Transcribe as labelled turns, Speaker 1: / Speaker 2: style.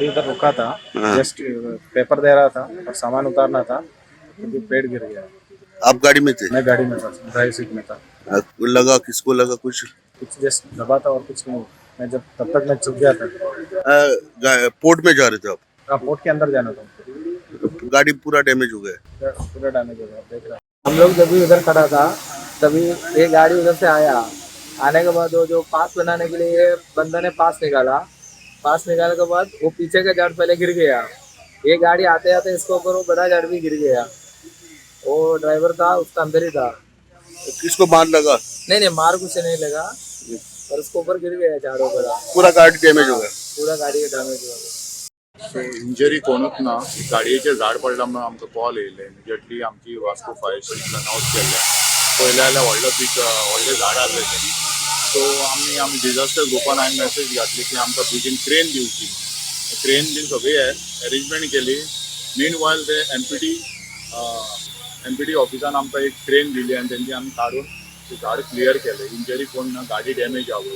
Speaker 1: इधर रुका था,
Speaker 2: हाँ।
Speaker 1: जस्ट पेपर दे रहा था और सामान उतारना था, क्योंकि पेड़ गिर गया।
Speaker 2: आप गाड़ी में थे?
Speaker 1: मैं गाड़ी में था, ड्राइव सीट में था।
Speaker 2: लगा किसको लगा कुछ?
Speaker 1: कुछ जस्ट दबा था और कुछ नहीं। मैं जब तब तक मैं चुप गया था।
Speaker 2: पोर्ट में जा रहे थे आप?
Speaker 1: पोर्ट के अंदर जाना था,
Speaker 2: गाड़ी पूरा डैमेज हो गया?
Speaker 1: पूरा डैमेज हो गया, देख रहा। हम लोग जब भी उधर खड़ा था, तभी एक गाड़ी उधर से आया। आने के बाद वो जो पास बनाने के लिए बंदा ने पास निकाला। पास निकालने के बाद वो पीछे का झाड़ पहले गिर गया। ये गाड़ी आते आते इसके ऊपर वो बड़ा झाड़ भी गिर गया। वो ड्राइवर था, उसका अंदर ही था।
Speaker 2: किसको मार लगा?
Speaker 1: नहीं नहीं, मार कुछ नहीं लगा, पर उसके ऊपर गिर गया झाड़ों बड़ा।
Speaker 2: पूरा गाड़ी डॅमेज हो गया?
Speaker 1: पूरा गाडी डॅमेज हो गया।
Speaker 3: सो इंजरी कोणूच ना, गाडयेचेर झाड पडला म्हणून आमकां कॉल येयले. इमिजिएटली आमची वास्को फायर स्टेशन अनाउन्स केल्लें. पळयलें जाल्यार व्हडलें झाड आसलें तें. सो आमी डिजास्टर ग्रुपान हांवें मॅसेज घातली की आमकां बेगीन क्रेन दिवची. क्रेन बीन सगळी अरेंजमेंट केली. मीन वायल ते एमपीटी ऑफिसान आमकां एक क्रेन दिली आनी तेंची आमी काडून ते झाड क्लियर केलें. इंजरी कोण ना, गाडी डॅमेज आहा.